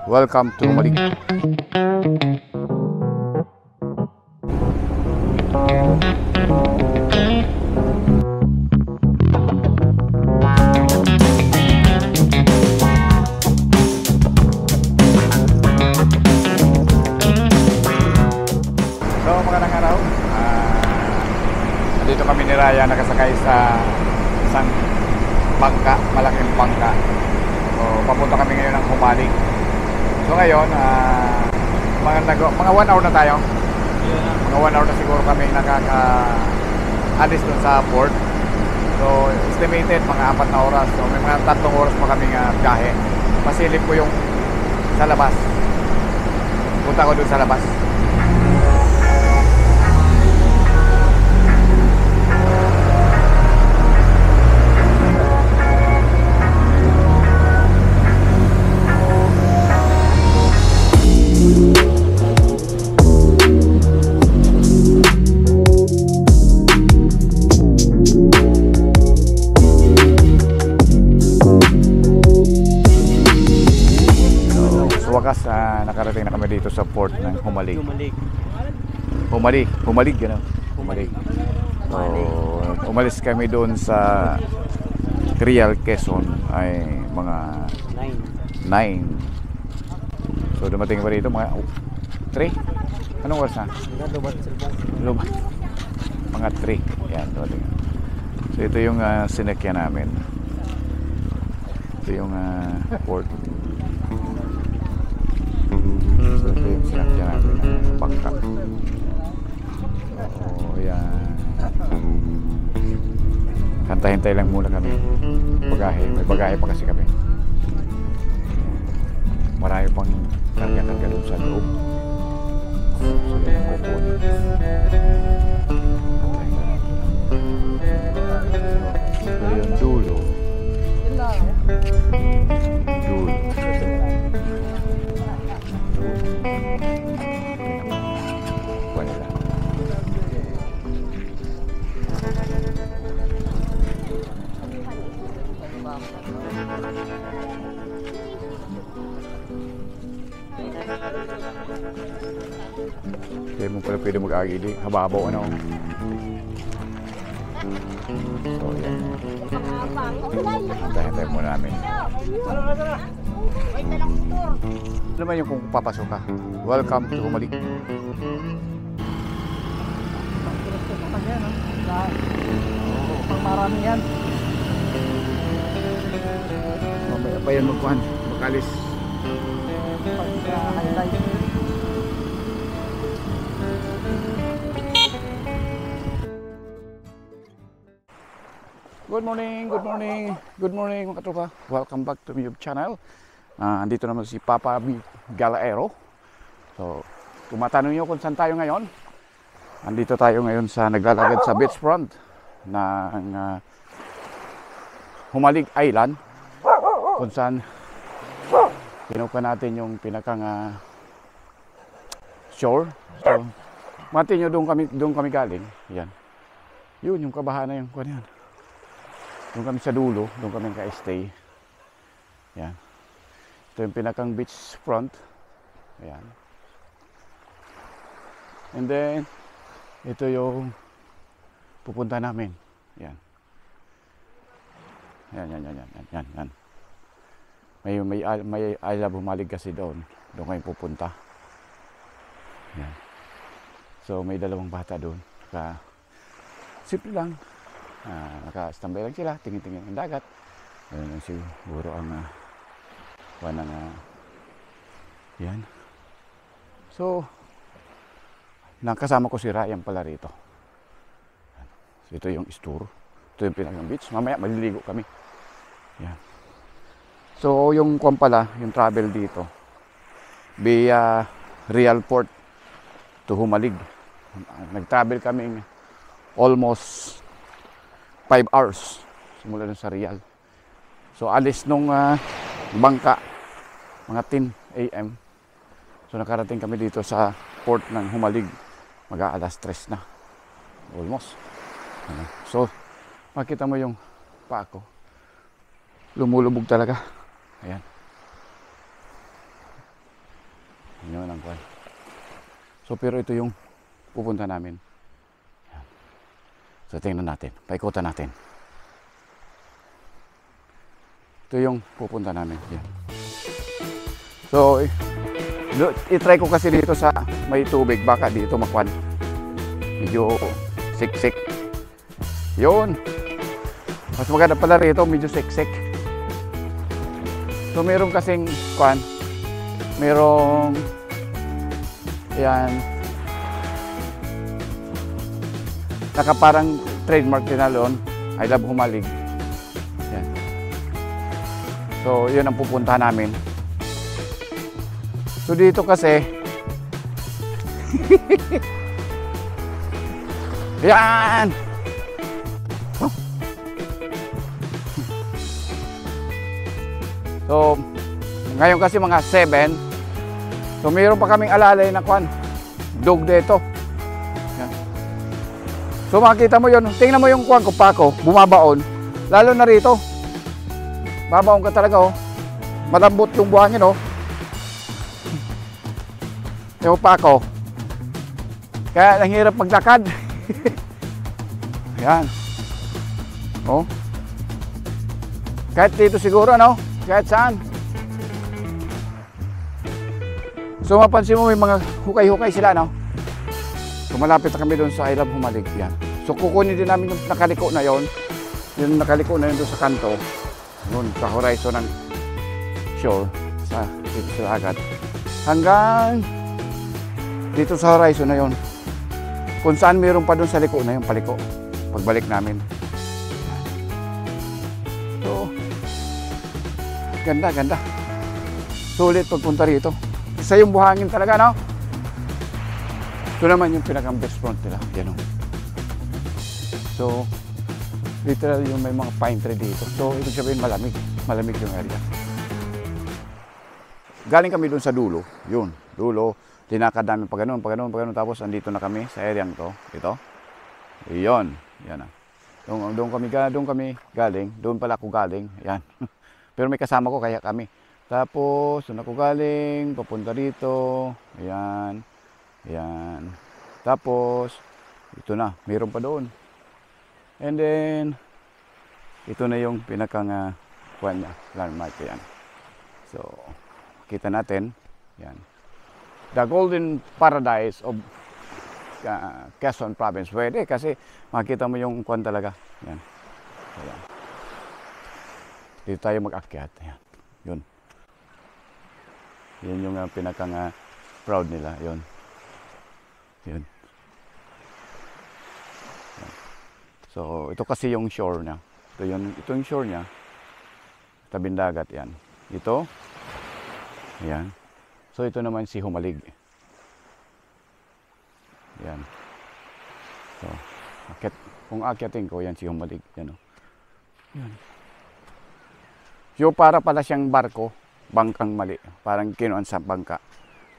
Welcome to Humalig. So magandang araw. Nandito kami ni Raya nakasakay sa isang bangka, malaking bangka. So papunta kami ngayon ng Humalig. So ngayon, mga 1 hour na tayo. Mga 1 hour na siguro kami nakaka-alis dun sa port. So estimated mga 4 na oras. So may mga 3 oras pa kami biyahe. Pasilip ko yung sa labas. Punta ko dun sa labas. Wakas nakarating na kami dito sa port ng Humalig. Humalig gano'n. Humalig. So, umalis kami doon sa Real Quezon ay mga 9. So dumating pa dito mga 3. Anong oras na? Lubat. Mga 3. Yan, dumating. So ito yung sinakyan namin. Ito yung port. So ito yung sinakyan natin ng bangka. So yan. Hantay-hintay lang muna kami. Bagahe. May bagahe pa kasi kami. Marami pang karga-karga doon sa loob. So yun yung kukunin. So yung dulo. Kaya mo pala pwede mag-agili. Hababaw ano. So yan. Hantay-hantay muna namin. Ano naman yung kung papasok ka? Welcome to Humalig. Pang marami yan. Mamaya pa yan magkuhan. Mag-alis. Pag-highlight. Good morning, good morning, good morning mga katropa. Welcome back to my YouTube channel. Andito naman si Papa Galaero. So, kung matanong nyo kung saan tayo ngayon, andito tayo ngayon sa naglalakad sa beachfront ng Humalig Island, kung saan pinuka natin yung pinakang shore. So, mati nyo doon kami galing. Yan. Yun yung kabahan na yung kuwan yan. Doon kami sa dulo, doon kami ka-stay. Yan. Ito yung pinakang beach front. Ayan. And then, ito yung pupunta namin. Yan. Yan. May I Love Humalig kasi doon. Doon kayo pupunta. Yan. So, may 2 bata doon. Simple lang. Naka-standby lang sila, tingin-tingin ang dagat. Ayun lang siguro ang yan. So, nakasama ko si Ryan pala rito. So, ito yung store. Ito yung pinakang beach. Mamaya maliligo kami. Yan. So, yung kwan pala, yung travel dito, via Real Port to Humalig. Nag-travel kami almost 5 hours simula dun sa Real. So alis nung bangka mga 10 AM. So nakarating kami dito sa port ng Humalig mag-aalas 3 na almost. So makita mo yung paa ko, lumulubog talaga. Ayan. Yun ang kwan. So pero ito yung pupunta namin. Yan. So tingnan natin. Paikutan natin. Ito yung pupunta namin. Yan. So i-try ko kasi dito sa may tubig. Baka dito makwan. Medyo siksik. Yun. Mas maganda pala rito. Medyo siksik. So meron kasing kwan. Merong yan nakaparang trademark din na doon, I love humalig. Yan. So yun ang pupuntahan namin. So dito kasi yan. So ngayon kasi mga 7. So mayroon pa kaming alalay na kwan. Dog dito. Yan. So makikita mo yun. Tingnan mo yung kwan ko pako. Bumabaon. Lalo na rito. Babaon ka talaga oh. Malambot yung buhangin oh. Yung pako. Kaya ang hirap maglakad. Yan. Oh. Kahit dito siguro no. Kahit saan. So mapansin mo may mga hukay-hukay sila no. So malapit na kami doon sa I Love Humalig yan. So kukunin din namin yung nakaliko na yon. Yung nakaliko na yun doon sa kanto. Doon sa horizon ng shore sa dito sa agad. Hanggang dito sa horizon na yon. Kung saan mayroon pa doon sa liko na yung paliko. Pagbalik namin. So ganda, ganda. Sulit pagpunta rito. Isa yung buhangin talaga, no? Ito naman yung pinakang best front nila. Yan o. So, literal yung may mga pine tree dito. So, ibig sabihin malamig. Malamig yung area. Galing kami dun sa dulo. Yun, dulo. Linakad namin pa ganun. Tapos, andito na kami sa area to. Ito. Yun. Yan na. Doon kami galing. Doon pala ako galing. Yan. Pero may kasama ko, kaya kami. Tapos, doon ako galing, papunta dito, ayan, ayan. Tapos, ito na, mayroon pa doon. And then, ito na yung pinakang kuwan niya, landmark, ayan. So, kita natin, ayan. The Golden Paradise of Quezon Province. Pwede kasi makita mo yung kuwan talaga, ayan. Ayan. Dito tayo mag-akyat, ayan, yun. Yan yung pinakang proud nila, yun. Yun. So, ito kasi yung shore niya. Ito yung shore niya. Tabing dagat yan. Ito. Ayan. So, ito naman si Humalig. Yan. So, kung akyatin ko, yan si Humalig. Yan o. Yan. So, para pala siyang barko. Bangkang mali. Parang kinuan sa bangka.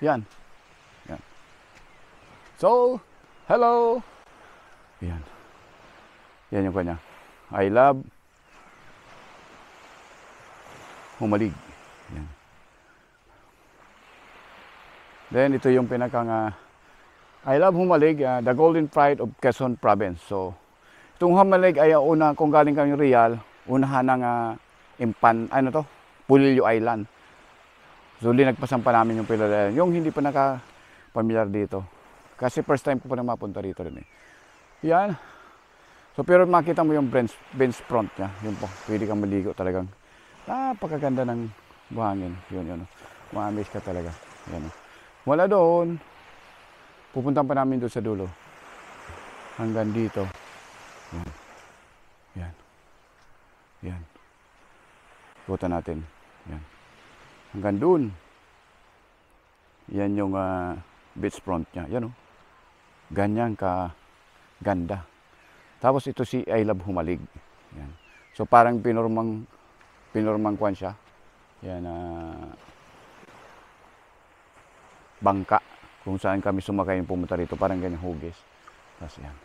Yan. Yan. So, hello. Yan. Yan yung kanya. I love Humalig. Yan. Then, ito yung pinakang I love Humalig, the golden pride of Quezon Province. So, itong Humalig ay una, kung galing kami Real, unahan ng Pulilio Island. So, linagpasan pa namin yung Pulilio Island. Yung hindi pa nakapamilyar dito. Kasi first time ko pa na mapunta rito rin eh. Yan. So, pero makita mo yung bench front niya. Yun po, pwede kang maligo talagang. Napakaganda ng buhangin. Yun. Ma-amaze ka talaga. Yan. Wala doon. Pupuntan pa namin doon sa dulo. Hanggang dito. Yan. Yan. Yan. Puta natin. Yan. Hanggang doon. Yan yung beach front niya. Yan o. Ganyan ka ganda. Tapos ito si I Love Humalig. Yan. So parang pinurmang kwan siya. Yan bangka. Kung saan kami sumakay yung pumunta rito. Parang ganyan hugis. Tapos yan.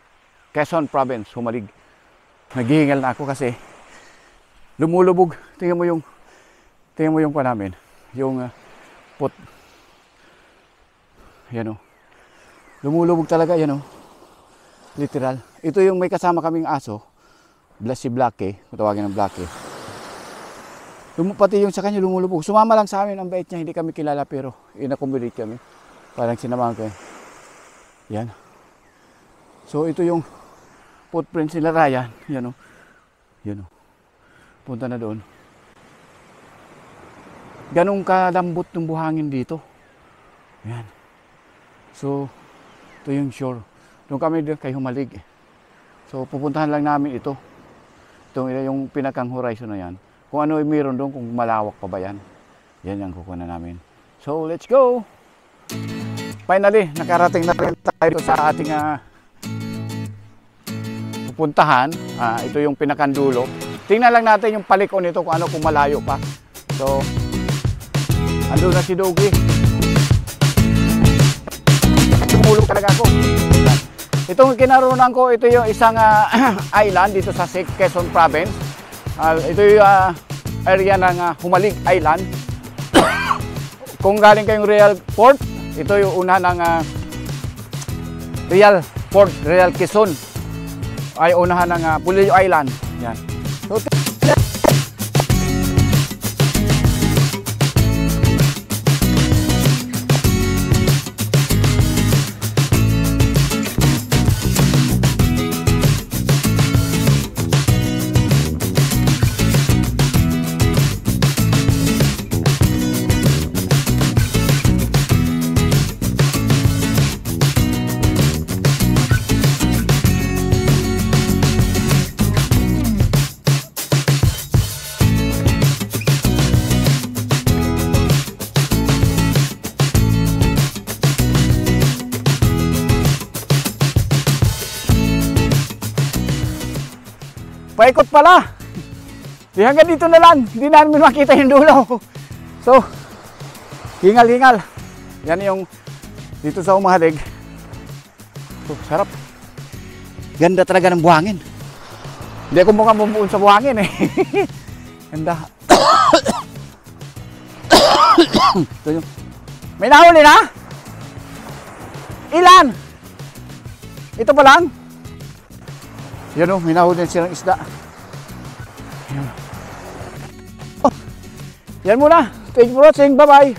Quezon Province, Humalig. Naghihingal na ako kasi lumulubog. Tingnan mo yung pa namin. Yung Yan o. Lumulubog talaga, yan o. Literal. Ito yung may kasama kaming aso. Si Blackie, matawagin ng Blackie. Pati yung sa kanya lumulubog. Sumama lang sa amin, ang bait niya, hindi kami kilala pero in-accommodate kami. Parang sinamahan ko. Yan. So ito yung footprints nila Ryan. Yan o. Yan o. Punta na doon. Ganong kalambot ng buhangin dito. Yan. So ito yung shore. Doon kami kay Humalig. So pupuntahan lang namin ito. Itong yung pinakang horizon na yan. Kung ano yung meron doon, kung malawak pa ba yan. Yan yung kukuha namin. So let's go! Finally, nakarating na rin tayo sa ating pupuntahan. Ito yung pinakandulo. Tingnan lang natin yung paliko nito kung ano, kung malayo pa. So, andun na si Doggy. Tumulog talaga ako. Itong kinaroon ko, ito yung isang island dito sa Quezon Province. Ito yung area ng Humalig Island. Kung galing kayong Real Port, ito yung una ng Real Port, Real Quezon. Ay unahan ng Pulillo Island. Yan. So, paikot pala. Di hanggang dito na lang. Hindi namin makita yung dulo. So, hingal-hingal. Yan yung dito sa Humalig. So, sarap. Ganda talaga ng buhangin. Hindi ako mukhang bumuon sa buhangin eh. Ganda. Ito yung... May nahuli na? Ilan? Ito pa lang? Yan o, may nahuli na silang isda. Yan. Oh, yan muna. Thank you for watching. Bye-bye.